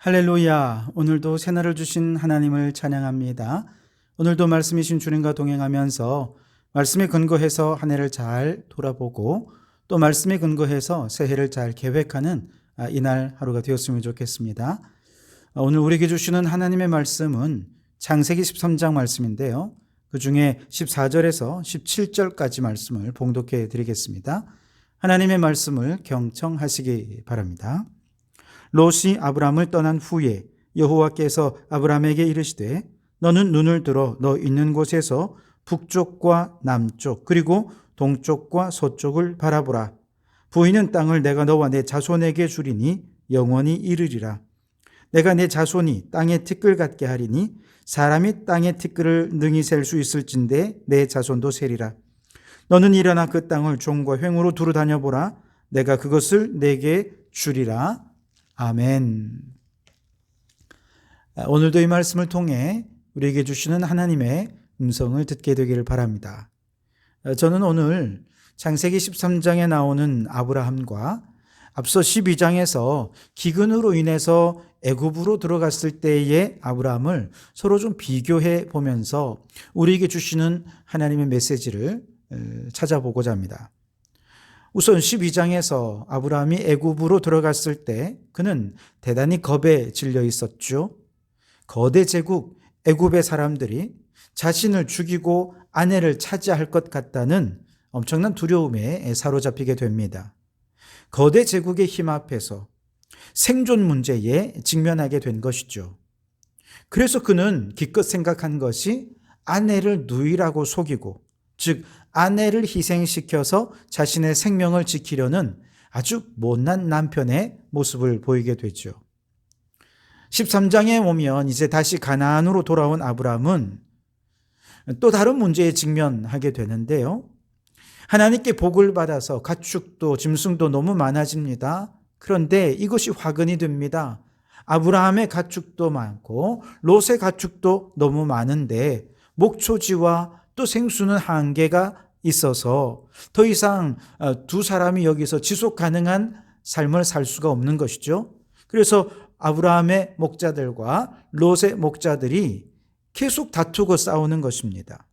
할렐루야. 오늘도 새날을 주신 하나님을 찬양합니다. 오늘도 말씀이신 주님과 동행하면서 말씀에 근거해서 한 해를 잘 돌아보고 또 말씀에 근거해서 새해를 잘 계획하는 이날 하루가 되었으면 좋겠습니다. 오늘 우리에게 주시는 하나님의 말씀은 창세기 13장 말씀인데요. 그 중에 14절에서 17절까지 말씀을 봉독해 드리겠습니다. 하나님의 말씀을 경청하시기 바랍니다. 롯이 아브람을 떠난 후에 여호와께서 아브람에게 이르시되 너는 눈을 들어 너 있는 곳에서 북쪽과 남쪽 그리고 동쪽과 서쪽을 바라보라. 보이는 땅을 내가 너와 내 자손에게 주리니 영원히 이르리라. 내가 내 자손이 땅의 티끌 같게 하리니 사람이 땅의 티끌을 능히 셀 수 있을진데 내 자손도 세리라. 너는 일어나 그 땅을 종과 횡으로 두루 다녀보라. 내가 그것을 내게 주리라. 아멘. 오늘도 이 말씀을 통해 우리에게 주시는 하나님의 음성을 듣게 되기를 바랍니다. 저는 오늘 창세기 13장에 나오는 아브라함과 앞서 12장에서 기근으로 인해서 애굽으로 들어갔을 때의 아브라함을 서로 좀 비교해 보면서 우리에게 주시는 하나님의 메시지를 찾아보고자 합니다. 우선 12장에서 아브라함이 애굽으로 들어갔을 때 그는 대단히 겁에 질려 있었죠. 거대 제국 애굽의 사람들이 자신을 죽이고 아내를 차지할 것 같다는 엄청난 두려움에 사로잡히게 됩니다. 거대 제국의 힘 앞에서 생존 문제에 직면하게 된 것이죠. 그래서 그는 기껏 생각한 것이 아내를 누이라고 속이고, 즉 아내를 희생시켜서 자신의 생명을 지키려는 아주 못난 남편의 모습을 보이게 되죠. 13장에 오면 이제 다시 가나안으로 돌아온 아브라함은 또 다른 문제에 직면하게 되는데요. 하나님께 복을 받아서 가축도 짐승도 너무 많아집니다. 그런데 이것이 화근이 됩니다. 아브라함의 가축도 많고 롯의 가축도 너무 많은데 목초지와 또 생수는 한계가 있어서 더 이상 두 사람이 여기서 지속 가능한 삶을 살 수가 없는 것이죠. 그래서 아브라함의 목자들과 롯의 목자들이 계속 다투고 싸우는 것입니다.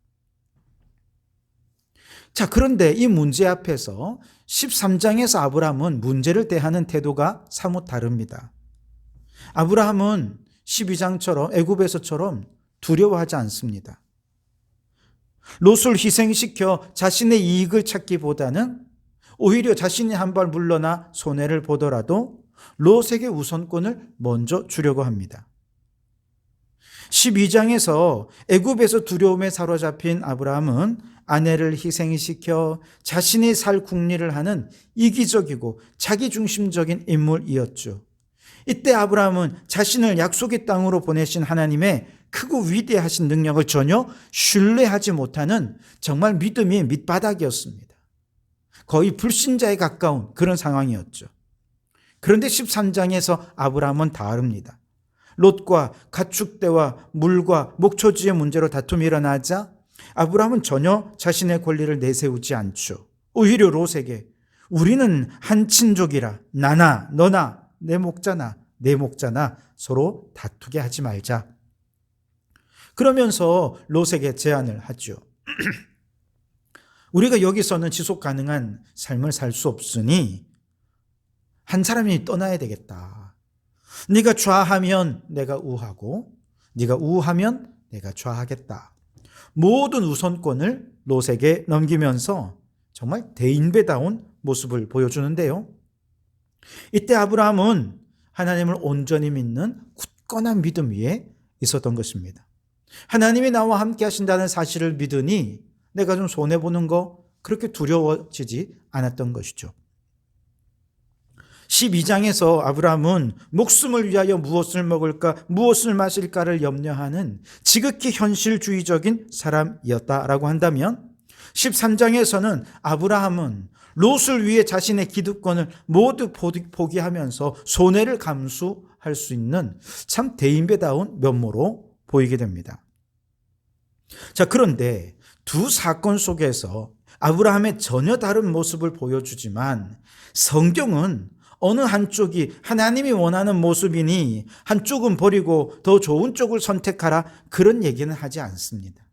자, 그런데 이 문제 앞에서 13장에서 아브라함은 문제를 대하는 태도가 사뭇 다릅니다. 아브라함은 12장처럼 애굽에서처럼 두려워하지 않습니다. 롯을 희생시켜 자신의 이익을 찾기보다는 오히려 자신이 한 발 물러나 손해를 보더라도 롯에게 우선권을 먼저 주려고 합니다. 12장에서 애굽에서 두려움에 사로잡힌 아브라함은 아내를 희생시켜 자신이 살 궁리를 하는 이기적이고 자기중심적인 인물이었죠. 이때 아브라함은 자신을 약속의 땅으로 보내신 하나님의 크고 위대하신 능력을 전혀 신뢰하지 못하는 정말 믿음이 밑바닥이었습니다. 거의 불신자에 가까운 그런 상황이었죠. 그런데 13장에서 아브라함은 다릅니다. 롯과 가축대와 물과 목초지의 문제로 다툼이 일어나자 아브라함은 전혀 자신의 권리를 내세우지 않죠. 오히려 롯에게 우리는 한 친족이라 나나 너나 내 목자나 내 목자나 서로 다투게 하지 말자. 그러면서 롯에게 제안을 하죠. 우리가 여기서는 지속 가능한 삶을 살 수 없으니 한 사람이 떠나야 되겠다. 네가 좌하면 내가 우하고 네가 우하면 내가 좌하겠다. 모든 우선권을 롯에게 넘기면서 정말 대인배다운 모습을 보여주는데요. 이때 아브라함은 하나님을 온전히 믿는 굳건한 믿음 위에 있었던 것입니다. 하나님이 나와 함께 하신다는 사실을 믿으니 내가 좀 손해보는 거 그렇게 두려워지지 않았던 것이죠. 12장에서 아브라함은 목숨을 위하여 무엇을 먹을까 무엇을 마실까를 염려하는 지극히 현실주의적인 사람이었다라고 한다면 13장에서는 아브라함은 롯을 위해 자신의 기득권을 모두 포기하면서 손해를 감수할 수 있는 참 대인배다운 면모로 보이게 됩니다. 자, 그런데 두 사건 속에서 아브라함의 전혀 다른 모습을 보여주지만 성경은 어느 한쪽이 하나님이 원하는 모습이니 한쪽은 버리고 더 좋은 쪽을 선택하라, 그런 얘기는 하지 않습니다.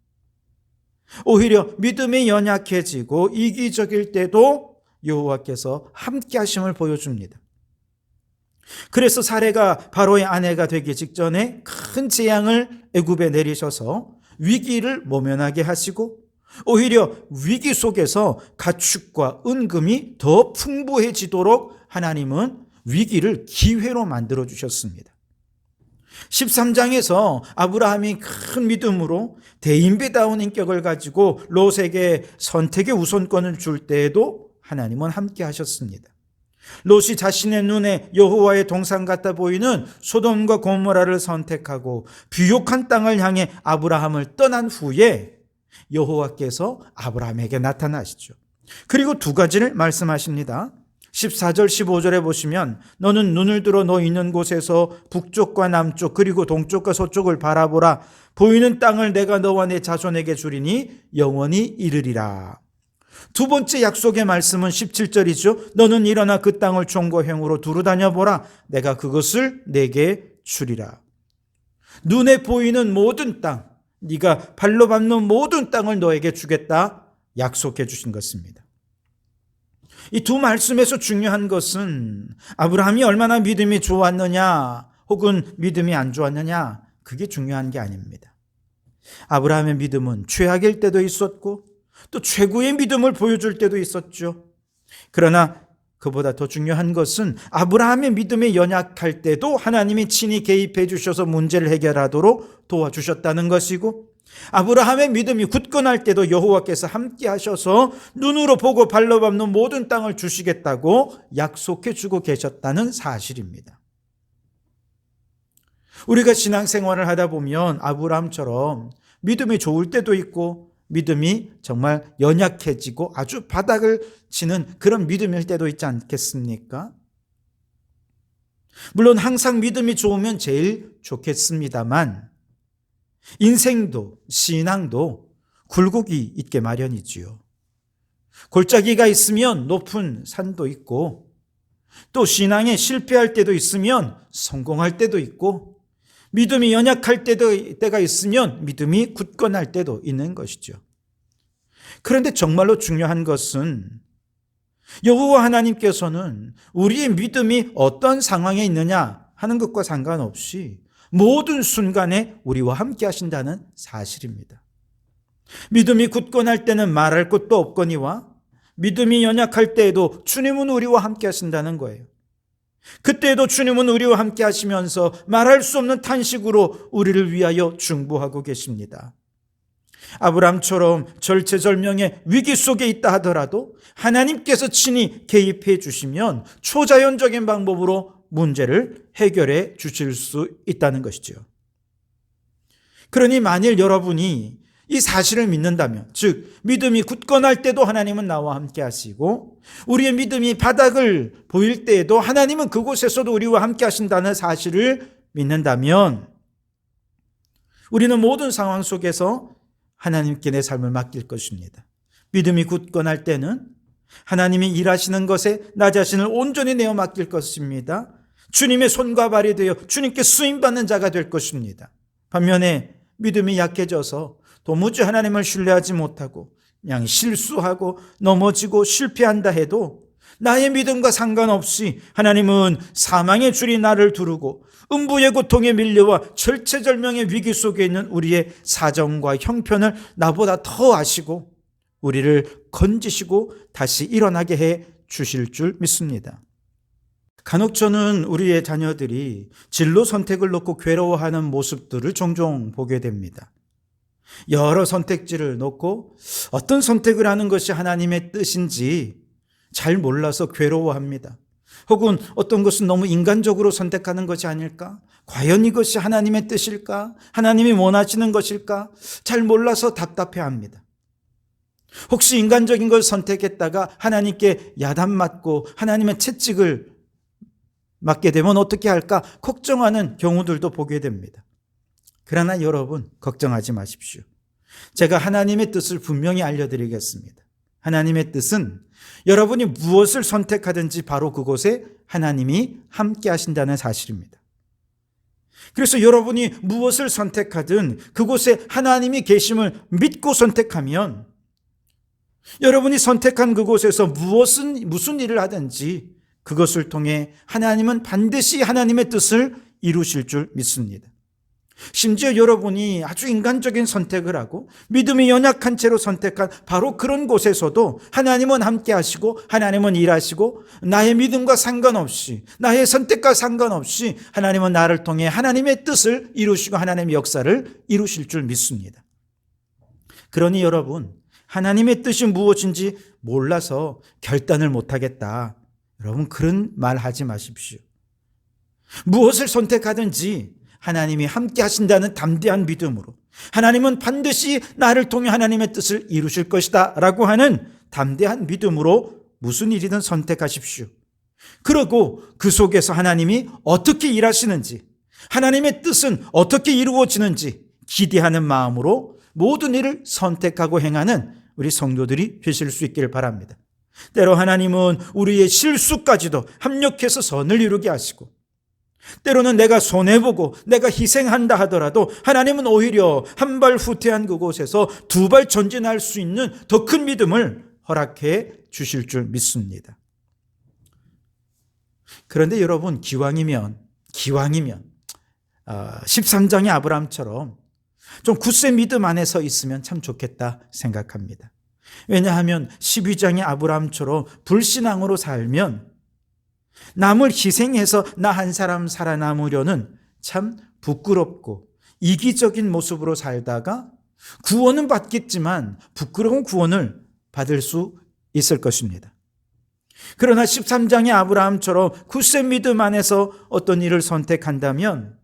오히려 믿음이 연약해지고 이기적일 때도 여호와께서 함께 하심을 보여줍니다. 그래서 사레가 바로의 아내가 되기 직전에 큰 재앙을 애굽에 내리셔서 위기를 모면하게 하시고, 오히려 위기 속에서 가축과 은금이 더 풍부해지도록 하나님은 위기를 기회로 만들어 주셨습니다. 13장에서 아브라함이 큰 믿음으로 대인배다운 인격을 가지고 롯에게 선택의 우선권을 줄 때에도 하나님은 함께 하셨습니다. 롯이 자신의 눈에 여호와의 동산 같아 보이는 소돔과 고모라를 선택하고 부욕한 땅을 향해 아브라함을 떠난 후에 여호와께서 아브라함에게 나타나시죠. 그리고 두 가지를 말씀하십니다. 14절 15절에 보시면 너는 눈을 들어 너 있는 곳에서 북쪽과 남쪽 그리고 동쪽과 서쪽을 바라보라. 보이는 땅을 내가 너와 내 자손에게 주리니 영원히 이르리라. 두 번째 약속의 말씀은 17절이죠. 너는 일어나 그 땅을 종과 행으로 두루 다녀보라. 내가 그것을 내게 주리라. 눈에 보이는 모든 땅, 네가 발로 밟는 모든 땅을 너에게 주겠다 약속해 주신 것입니다. 이 두 말씀에서 중요한 것은 아브라함이 얼마나 믿음이 좋았느냐 혹은 믿음이 안 좋았느냐, 그게 중요한 게 아닙니다. 아브라함의 믿음은 최악일 때도 있었고 또 최고의 믿음을 보여줄 때도 있었죠. 그러나 그보다 더 중요한 것은 아브라함의 믿음이 연약할 때도 하나님이 친히 개입해 주셔서 문제를 해결하도록 도와주셨다는 것이고, 아브라함의 믿음이 굳건할 때도 여호와께서 함께 하셔서 눈으로 보고 발로 밟는 모든 땅을 주시겠다고 약속해 주고 계셨다는 사실입니다. 우리가 신앙생활을 하다 보면 아브라함처럼 믿음이 좋을 때도 있고 믿음이 정말 연약해지고 아주 바닥을 치는 그런 믿음일 때도 있지 않겠습니까? 물론 항상 믿음이 좋으면 제일 좋겠습니다만 인생도 신앙도 굴곡이 있게 마련이지요. 골짜기가 있으면 높은 산도 있고 또 신앙에 실패할 때도 있으면 성공할 때도 있고 믿음이 연약할 때가 있으면 믿음이 굳건할 때도 있는 것이죠. 그런데 정말로 중요한 것은 여호와 하나님께서는 우리의 믿음이 어떤 상황에 있느냐 하는 것과 상관없이 모든 순간에 우리와 함께 하신다는 사실입니다. 믿음이 굳건할 때는 말할 것도 없거니와 믿음이 연약할 때에도 주님은 우리와 함께 하신다는 거예요. 그때에도 주님은 우리와 함께 하시면서 말할 수 없는 탄식으로 우리를 위하여 중보하고 계십니다. 아브라함처럼 절체절명의 위기 속에 있다 하더라도 하나님께서 친히 개입해 주시면 초자연적인 방법으로 문제를 해결해 주실 수 있다는 것이죠. 그러니 만일 여러분이 이 사실을 믿는다면, 즉 믿음이 굳건할 때도 하나님은 나와 함께 하시고 우리의 믿음이 바닥을 보일 때에도 하나님은 그곳에서도 우리와 함께 하신다는 사실을 믿는다면 우리는 모든 상황 속에서 하나님께 내 삶을 맡길 것입니다. 믿음이 굳건할 때는 하나님이 일하시는 것에 나 자신을 온전히 내어 맡길 것입니다. 주님의 손과 발이 되어 주님께 쓰임받는 자가 될 것입니다. 반면에 믿음이 약해져서 도무지 하나님을 신뢰하지 못하고 그냥 실수하고 넘어지고 실패한다 해도 나의 믿음과 상관없이 하나님은 사망의 줄이 나를 두르고 음부의 고통에 밀려와 절체절명의 위기 속에 있는 우리의 사정과 형편을 나보다 더 아시고 우리를 건지시고 다시 일어나게 해 주실 줄 믿습니다. 간혹 저는 우리의 자녀들이 진로 선택을 놓고 괴로워하는 모습들을 종종 보게 됩니다. 여러 선택지를 놓고 어떤 선택을 하는 것이 하나님의 뜻인지 잘 몰라서 괴로워합니다. 혹은 어떤 것은 너무 인간적으로 선택하는 것이 아닐까? 과연 이것이 하나님의 뜻일까? 하나님이 원하시는 것일까? 잘 몰라서 답답해합니다. 혹시 인간적인 걸 선택했다가 하나님께 야단맞고 하나님의 채찍을 맞게 되면 어떻게 할까 걱정하는 경우들도 보게 됩니다. 그러나 여러분 걱정하지 마십시오. 제가 하나님의 뜻을 분명히 알려드리겠습니다. 하나님의 뜻은 여러분이 무엇을 선택하든지 바로 그곳에 하나님이 함께 하신다는 사실입니다. 그래서 여러분이 무엇을 선택하든 그곳에 하나님이 계심을 믿고 선택하면 여러분이 선택한 그곳에서 무슨 일을 하든지 그것을 통해 하나님은 반드시 하나님의 뜻을 이루실 줄 믿습니다. 심지어 여러분이 아주 인간적인 선택을 하고 믿음이 연약한 채로 선택한 바로 그런 곳에서도 하나님은 함께 하시고 하나님은 일하시고 나의 믿음과 상관없이 나의 선택과 상관없이 하나님은 나를 통해 하나님의 뜻을 이루시고 하나님의 역사를 이루실 줄 믿습니다. 그러니 여러분, 하나님의 뜻이 무엇인지 몰라서 결단을 못하겠다, 여러분 그런 말 하지 마십시오. 무엇을 선택하든지 하나님이 함께 하신다는 담대한 믿음으로 하나님은 반드시 나를 통해 하나님의 뜻을 이루실 것이다 라고 하는 담대한 믿음으로 무슨 일이든 선택하십시오. 그리고 그 속에서 하나님이 어떻게 일하시는지, 하나님의 뜻은 어떻게 이루어지는지 기대하는 마음으로 모든 일을 선택하고 행하는 우리 성도들이 되실 수 있기를 바랍니다. 때로 하나님은 우리의 실수까지도 합력해서 선을 이루게 하시고, 때로는 내가 손해보고 내가 희생한다 하더라도 하나님은 오히려 한 발 후퇴한 그곳에서 두 발 전진할 수 있는 더 큰 믿음을 허락해 주실 줄 믿습니다. 그런데 여러분, 기왕이면 13장의 아브라함처럼 좀 굳세 믿음 안에 서 있으면 참 좋겠다 생각합니다. 왜냐하면 12장의 아브라함처럼 불신앙으로 살면 남을 희생해서 나 한 사람 살아남으려는 참 부끄럽고 이기적인 모습으로 살다가 구원은 받겠지만 부끄러운 구원을 받을 수 있을 것입니다. 그러나 13장의 아브라함처럼 굳세 믿음 안에서 어떤 일을 선택한다면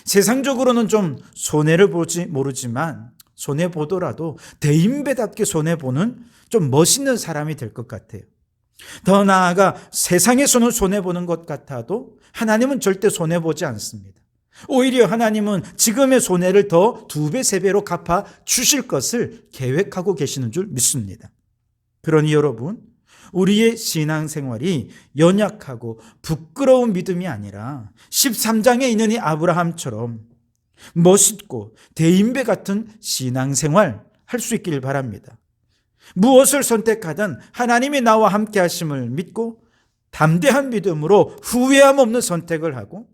세상적으로는 좀 손해를 볼지 모르지만 손해보더라도 대인배답게 손해보는 좀 멋있는 사람이 될 것 같아요. 더 나아가 세상에서는 손해보는 것 같아도 하나님은 절대 손해보지 않습니다. 오히려 하나님은 지금의 손해를 더 2배, 3배로 갚아 주실 것을 계획하고 계시는 줄 믿습니다. 그러니 여러분, 우리의 신앙생활이 연약하고 부끄러운 믿음이 아니라 13장에 있는 이 아브라함처럼 멋있고 대인배 같은 신앙생활 할 수 있길 바랍니다. 무엇을 선택하든 하나님이 나와 함께 하심을 믿고 담대한 믿음으로 후회함 없는 선택을 하고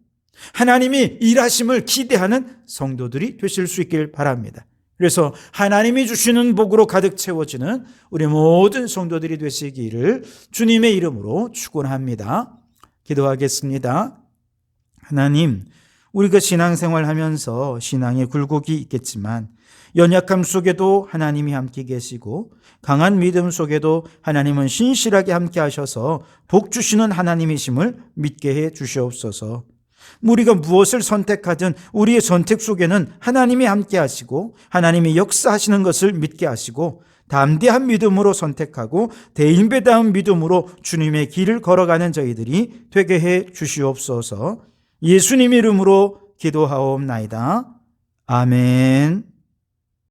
하나님이 일하심을 기대하는 성도들이 되실 수 있길 바랍니다. 그래서 하나님이 주시는 복으로 가득 채워지는 우리 모든 성도들이 되시기를 주님의 이름으로 축원합니다. 기도하겠습니다. 하나님, 우리가 신앙생활 하면서 신앙의 굴곡이 있겠지만 연약함 속에도 하나님이 함께 계시고 강한 믿음 속에도 하나님은 신실하게 함께 하셔서 복 주시는 하나님이심을 믿게 해 주시옵소서. 우리가 무엇을 선택하든 우리의 선택 속에는 하나님이 함께 하시고 하나님이 역사하시는 것을 믿게 하시고 담대한 믿음으로 선택하고 대인배다운 믿음으로 주님의 길을 걸어가는 저희들이 되게 해 주시옵소서. 예수님 이름으로 기도하옵나이다. 아멘.